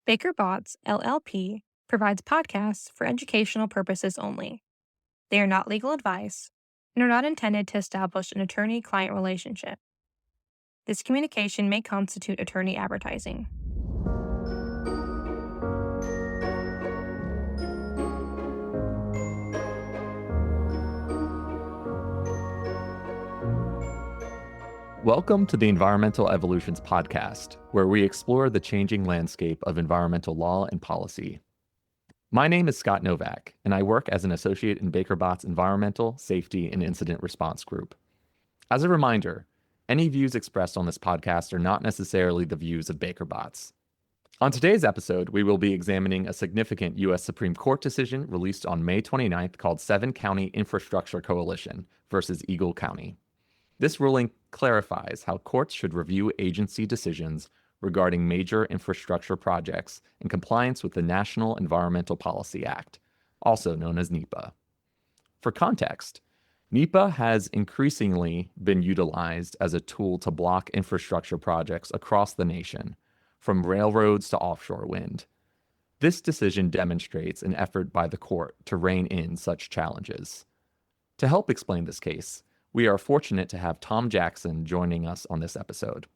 Baker Botts, LLP, provides podcasts for educational purposes only. They are not legal advice and are not intended to establish an attorney client relationship. This communication may constitute attorney advertising. Welcome to the Environmental Evolutions Podcast, where we explore the changing landscape of environmental law and policy. My name is Scott Novak, and I work as an associate in Baker Botts' Environmental, Safety, and Incident Response Group. As a reminder, any views expressed on this podcast are not necessarily the views of Baker Botts. On today's episode, we will be examining a significant U.S. Supreme Court decision released on May 29th called 7-County Infrastructure Coalition versus Eagle County. This ruling clarifies how courts should review agency decisions regarding major infrastructure projects in compliance with the National Environmental Policy Act, also known as NEPA. For context, NEPA has increasingly been utilized as a tool to block infrastructure projects across the nation, from railroads to offshore wind. This decision demonstrates an effort by the court to rein in such challenges. To help explain this case, we are fortunate to have Tom Jackson joining us on this episode.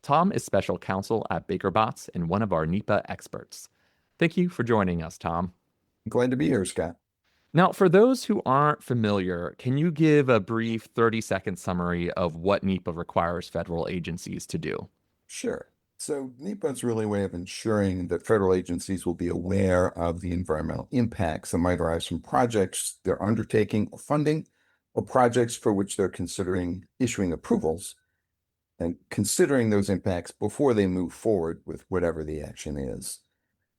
Tom is special counsel at Baker Botts and one of our NEPA experts. Thank you for joining us, Tom. Glad to be here, Scott. Now, for those who aren't familiar, can you give a brief 30-second summary of what NEPA requires federal agencies to do? Sure. So NEPA is really a way of ensuring that federal agencies will be aware of the environmental impacts that might arise from projects they're undertaking or funding, or projects for which they're considering issuing approvals, and considering those impacts before they move forward with whatever the action is.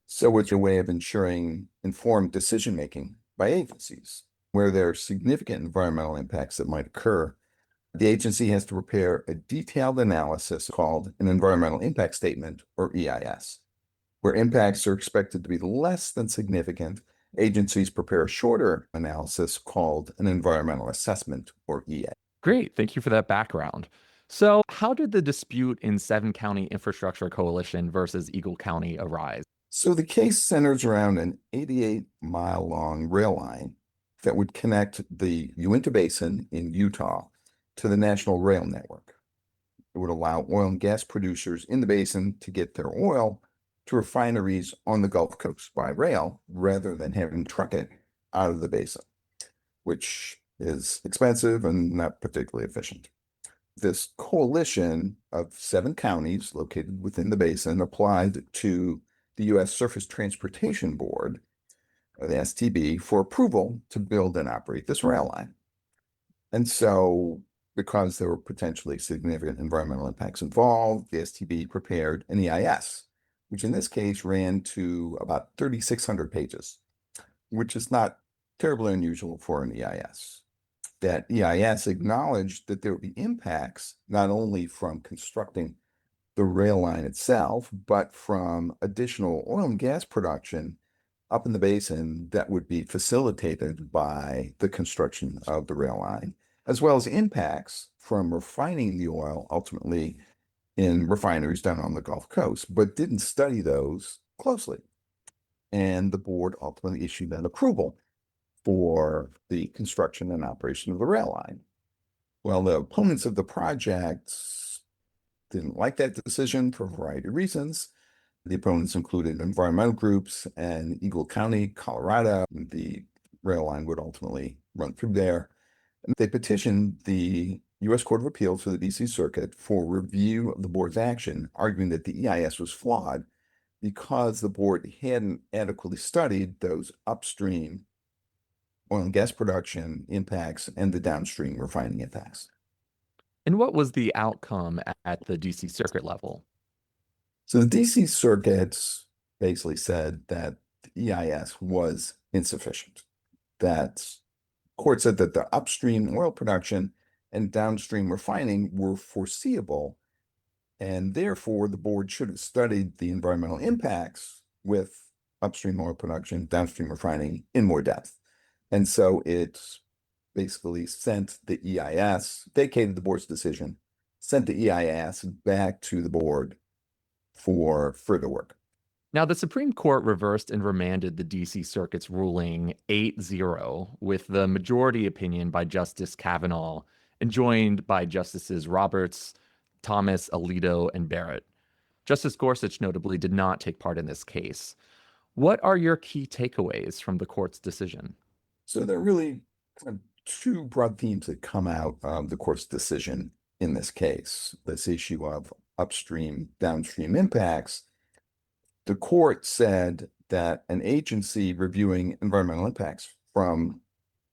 So it's a way of ensuring informed decision-making by agencies. Where there are significant environmental impacts that might occur, the agency has to prepare a detailed analysis called an environmental impact statement, or EIS. Where impacts are expected to be less than significant, agencies prepare a shorter analysis called an environmental assessment, or EA. Great, thank you for that background. So, how did the dispute in 7-County Infrastructure Coalition versus Eagle County arise? So the case centers around an 88-mile-long rail line that would connect the Uinta Basin in Utah to the National Rail Network. It would allow oil and gas producers in the basin to get their oil to refineries on the Gulf Coast by rail rather than having to truck it out of the basin, which is expensive and not particularly efficient. This coalition of 7 counties located within the basin applied to the U.S. Surface Transportation Board, or the STB, for approval to build and operate this rail line. And so, because there were potentially significant environmental impacts involved, the STB prepared an EIS, which in this case ran to about 3,600 pages, which is not terribly unusual for an EIS. That EIS acknowledged that there would be impacts not only from constructing the rail line itself, but from additional oil and gas production up in the basin that would be facilitated by the construction of the rail line, as well as impacts from refining the oil ultimately in refineries down on the Gulf Coast, but didn't study those closely. And the board ultimately issued an approval for the construction and operation of the rail line. Well, the opponents of the project didn't like that decision for a variety of reasons. The opponents included environmental groups and Eagle County, Colorado. The rail line would ultimately run through there. And they petitioned the U.S. Court of Appeals for the D.C. Circuit for review of the board's action, arguing that the EIS was flawed because the board hadn't adequately studied those upstream oil and gas production impacts and the downstream refining impacts. And what was the outcome at the D.C. Circuit level? So the D.C. Circuit basically said that the EIS was insufficient. That court said that the upstream oil production and downstream refining were foreseeable, and therefore the board should have studied the environmental impacts with upstream oil production, downstream refining in more depth. And so it basically sent the EIS, vacated the board's decision, sent the EIS back to the board for further work. Now, the Supreme Court reversed and remanded the D.C. Circuit's ruling 8-0 with the majority opinion by Justice Kavanaugh and joined by Justices Roberts, Thomas, Alito, and Barrett. Justice Gorsuch notably did not take part in this case. What are your key takeaways from the court's decision? So there are really kind of two broad themes that come out of the court's decision in this case. This issue of upstream, downstream impacts. The court said that an agency reviewing environmental impacts from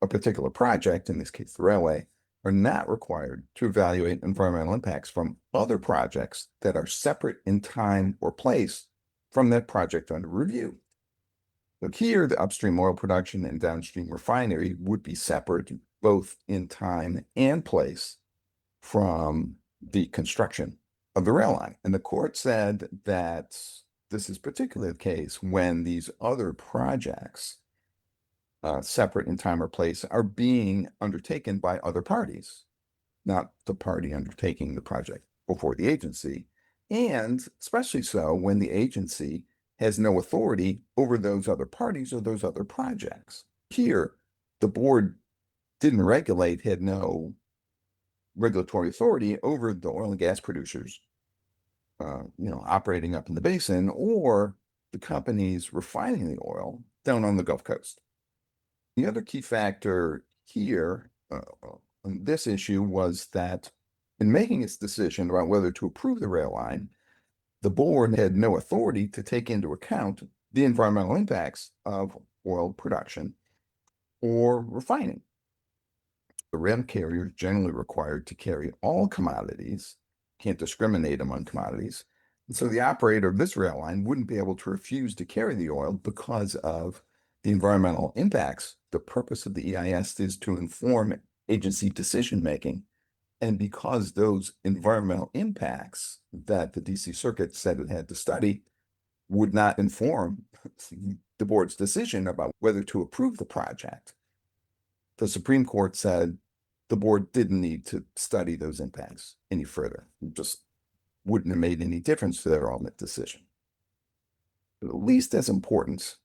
a particular project, in this case the railway, are not required to evaluate environmental impacts from other projects that are separate in time or place from that project under review. So here, the upstream oil production and downstream refinery would be separate both in time and place from the construction of the rail line. And the court said that this is particularly the case when these other projects, separate in time or place, are being undertaken by other parties, not the party undertaking the project before the agency, and especially so when the agency has no authority over those other parties or those other projects. Here, the board didn't regulate, had no regulatory authority over the oil and gas producers, operating up in the basin, or the companies refining the oil down on the Gulf Coast. The other key factor here on this issue was that in making its decision about whether to approve the rail line, the board had no authority to take into account the environmental impacts of oil production or refining. The rail carrier is generally required to carry all commodities, can't discriminate among commodities. And so the operator of this rail line wouldn't be able to refuse to carry the oil because of the environmental impacts. The purpose of the EIS is to inform agency decision-making. And because those environmental impacts that the DC Circuit said it had to study would not inform the board's decision about whether to approve the project, the Supreme Court said the board didn't need to study those impacts any further. It just wouldn't have made any difference to their ultimate decision. But at least as important,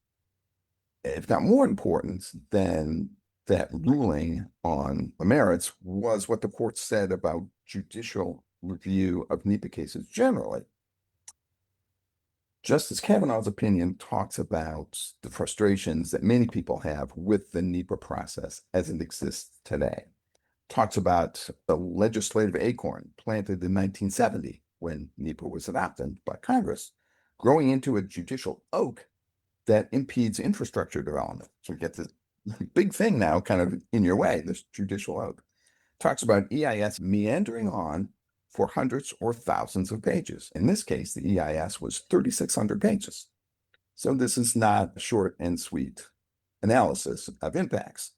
if not more important than that ruling on the merits, was what the court said about judicial review of NEPA cases generally. Justice Kavanaugh's opinion talks about the frustrations that many people have with the NEPA process as it exists today. Talks about the legislative acorn planted in 1970 when NEPA was adopted by Congress, growing into a judicial oak that impedes infrastructure development. So we get this big thing now kind of in your way, this judicial oak. Talks about EIS meandering on for hundreds or thousands of pages. In this case, the EIS was 3,600 pages. So this is not a short and sweet analysis of impacts.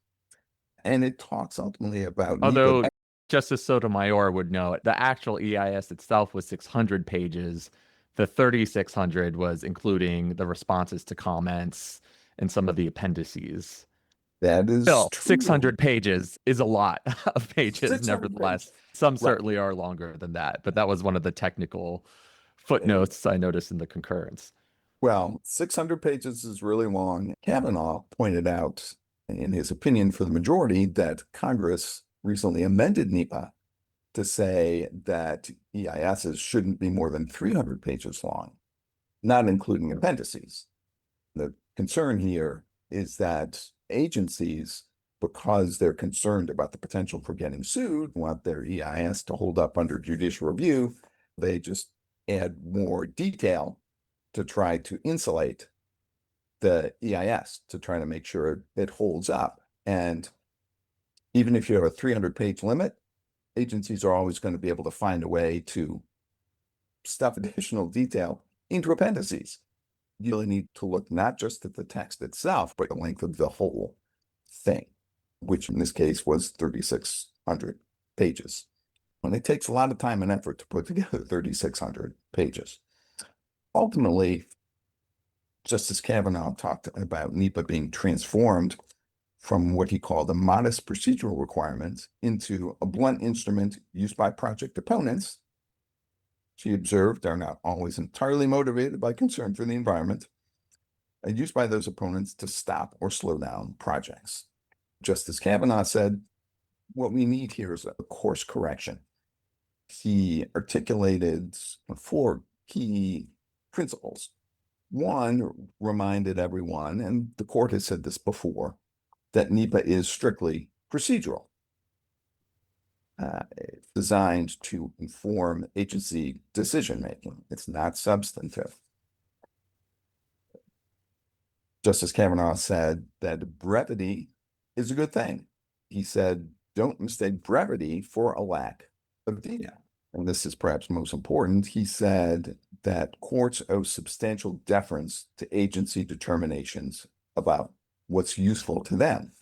And it talks ultimately about Although NEPA. Justice Sotomayor would know the actual EIS itself was 600 pages. The 3,600 was including the responses to comments and some of the appendices. That is Still, true. 600 pages is a lot of pages, 600 nevertheless. pages. Some Right. certainly are longer than that, but that was one of the technical footnotes I noticed in the concurrence. Well, 600 pages is really long. Kavanaugh pointed out in his opinion for the majority that Congress recently amended NEPA to say that EISs shouldn't be more than 300 pages long, not including appendices. The concern here is that agencies, because they're concerned about the potential for getting sued, want their EIS to hold up under judicial review, they just add more detail to try to insulate the EIS, to try to make sure it holds up. And even if you have a 300-page limit, agencies are always going to be able to find a way to stuff additional detail into appendices. You really need to look not just at the text itself, but the length of the whole thing, which in this case was 3,600 pages. And it takes a lot of time and effort to put together 3,600 pages. Ultimately, Justice Kavanaugh talked about NEPA being transformed from what he called the modest procedural requirements into a blunt instrument used by project opponents she observed, are not always entirely motivated by concern for the environment and used by those opponents to stop or slow down projects. Justice Kavanaugh said, what we need here is a course correction. He articulated 4 key principles. One, reminded everyone, and the court has said this before, that NEPA is strictly procedural. It's designed to inform agency decision-making. It's not substantive. Justice Kavanaugh said that brevity is a good thing. He said, don't mistake brevity for a lack of detail. And this is perhaps most important. He said that courts owe substantial deference to agency determinations about what's useful to them.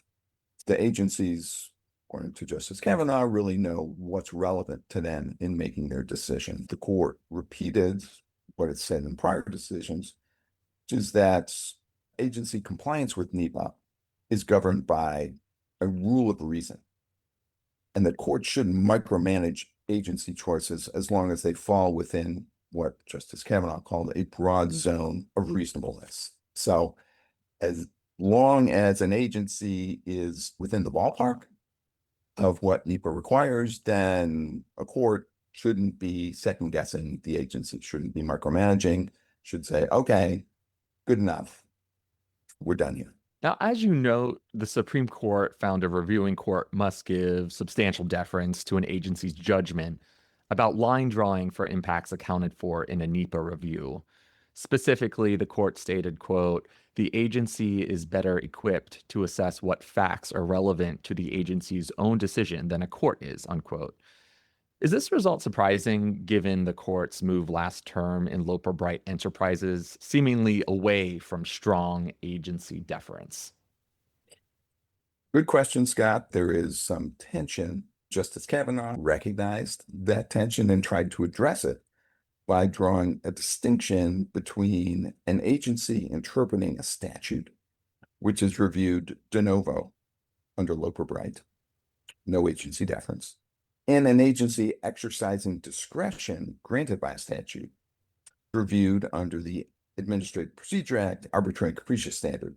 The agencies, according to Justice Kavanaugh, really know what's relevant to them in making their decision. The court repeated what it said in prior decisions, which is that agency compliance with NEPA is governed by a rule of reason, and that courts shouldn't micromanage agency choices as long as they fall within what Justice Kavanaugh called a broad zone of reasonableness. So as long as an agency is within the ballpark of what NEPA requires, then a court shouldn't be second guessing the agency, shouldn't be micromanaging, should say, okay, good enough. We're done here. Now, as you note, the Supreme Court found a reviewing court must give substantial deference to an agency's judgment about line drawing for impacts accounted for in a NEPA review. Specifically, the court stated, quote, the agency is better equipped to assess what facts are relevant to the agency's own decision than a court is, unquote. Is this result surprising given the court's move last term in Loper Bright Enterprises, seemingly away from strong agency deference? Good question, Scott. There is some tension. Justice Kavanaugh recognized that tension and tried to address it by drawing a distinction between an agency interpreting a statute, which is reviewed de novo under Loper Bright, no agency deference, and an agency exercising discretion granted by a statute, reviewed under the Administrative Procedure Act arbitrary and capricious standard,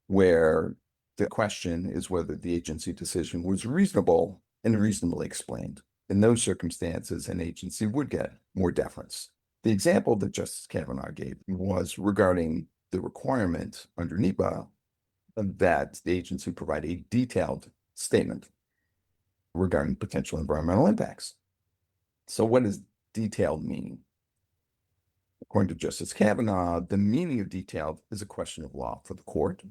where the question is whether the agency decision was reasonable and reasonably explained. In those circumstances, an agency would get more deference. The example that Justice Kavanaugh gave was regarding the requirement under NEPA that the agency provide a detailed statement regarding potential environmental impacts. So what does detailed mean? According to Justice Kavanaugh, the meaning of detailed is a question of law for the court,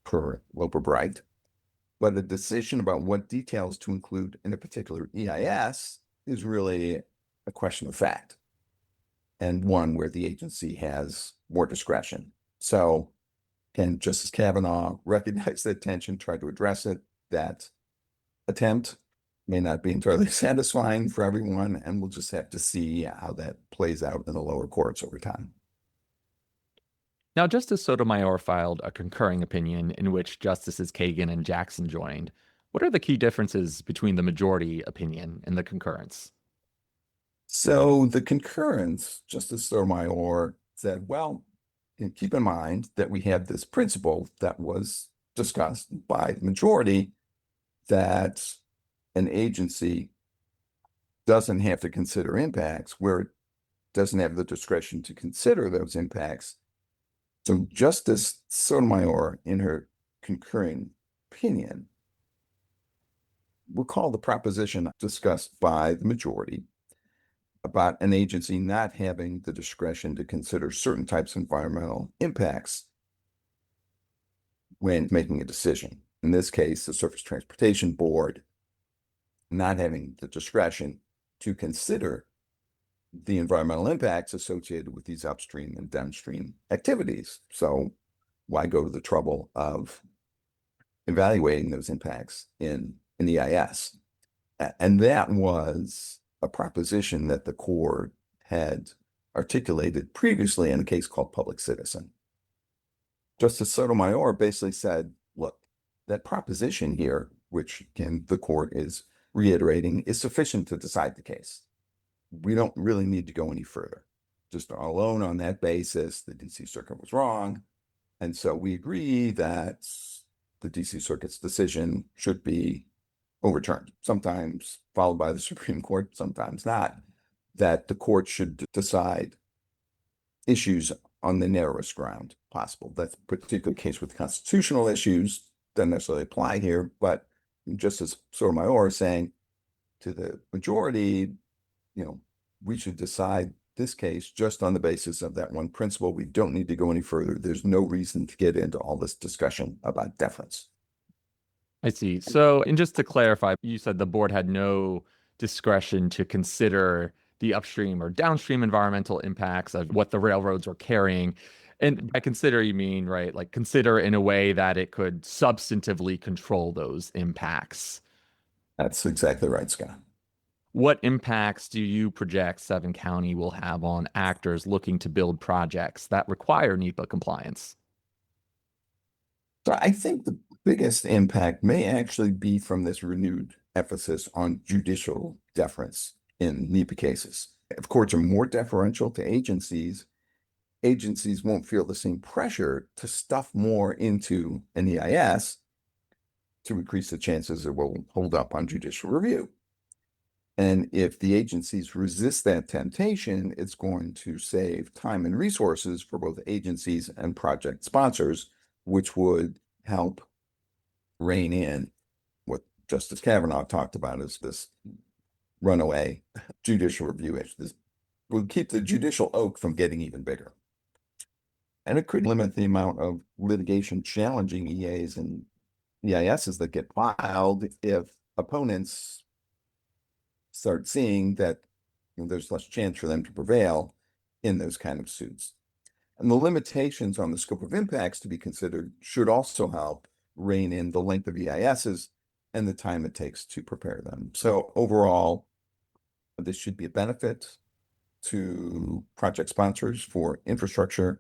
per Loper Bright, but a decision about what details to include in a particular EIS is really a question of fact, and one where the agency has more discretion. So can Justice Kavanaugh recognize that tension, try to address it? That attempt may not be entirely satisfying for everyone, and we'll just have to see how that plays out in the lower courts over time. Now, Justice Sotomayor filed a concurring opinion in which Justices Kagan and Jackson joined. What are the key differences between the majority opinion and the concurrence? So the concurrence, Justice Sotomayor said, well, keep in mind that we have this principle that was discussed by the majority that an agency doesn't have to consider impacts where it doesn't have the discretion to consider those impacts. So Justice Sotomayor, in her concurring opinion, recall the proposition discussed by the majority about an agency not having the discretion to consider certain types of environmental impacts when making a decision. In this case, the Surface Transportation Board not having the discretion to consider the environmental impacts associated with these upstream and downstream activities. So why go to the trouble of evaluating those impacts in EIS? And that was a proposition that the court had articulated previously in a case called Public Citizen. Justice Sotomayor basically said, look, that proposition here, which again the court is reiterating, is sufficient to decide the case. we don't really need to go any further. Just alone on that basis, the DC Circuit was wrong. And so we agree that the DC Circuit's decision should be overturned, sometimes followed by the Supreme Court, sometimes not, that the court should decide issues on the narrowest ground possible. That's a particular case with constitutional issues, doesn't necessarily apply here, but just as Sotomayor is saying to the majority, we should decide this case just on the basis of that one principle. We don't need to go any further. There's no reason to get into all this discussion about deference. I see. So, and just to clarify, you said the board had no discretion to consider the upstream or downstream environmental impacts of what the railroads were carrying. And by consider, you mean, right, like consider in a way that it could substantively control those impacts. That's exactly right, Scott. What impacts do you project Seven County will have on actors looking to build projects that require NEPA compliance? So I think the biggest impact may actually be from this renewed emphasis on judicial deference in NEPA cases. If courts are more deferential to agencies, agencies won't feel the same pressure to stuff more into an EIS to increase the chances it will hold up on judicial review. And if the agencies resist that temptation, it's going to save time and resources for both agencies and project sponsors, which would help rein in what Justice Kavanaugh talked about as this runaway judicial review issue. This will keep the judicial oak from getting even bigger. And it could limit the amount of litigation challenging EAs and EISs that get filed if opponents start seeing that there's less chance for them to prevail in those kind of suits. And the limitations on the scope of impacts to be considered should also help rein in the length of EISs and the time it takes to prepare them. So overall, this should be a benefit to project sponsors for infrastructure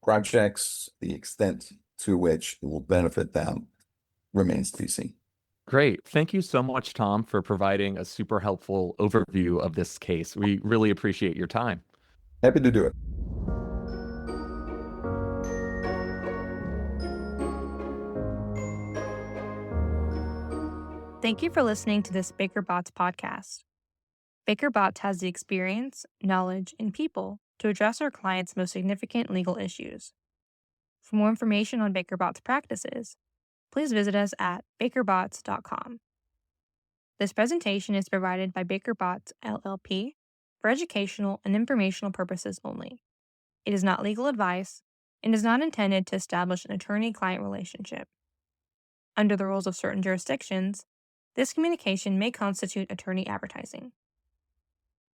projects. The extent to which it will benefit them remains to be seen. Great. Thank you so much, Tom, for providing a super helpful overview of this case. We really appreciate your time. Happy to do it. Thank you for listening to this Baker Bots podcast. Baker Bots has the experience, knowledge, and people to address our clients' most significant legal issues. For more information on Baker Bots practices, please visit us at bakerbots.com. This presentation is provided by Baker Bots LLP for educational and informational purposes only. It is not legal advice and is not intended to establish an attorney-client relationship. Under the rules of certain jurisdictions, this communication may constitute attorney advertising.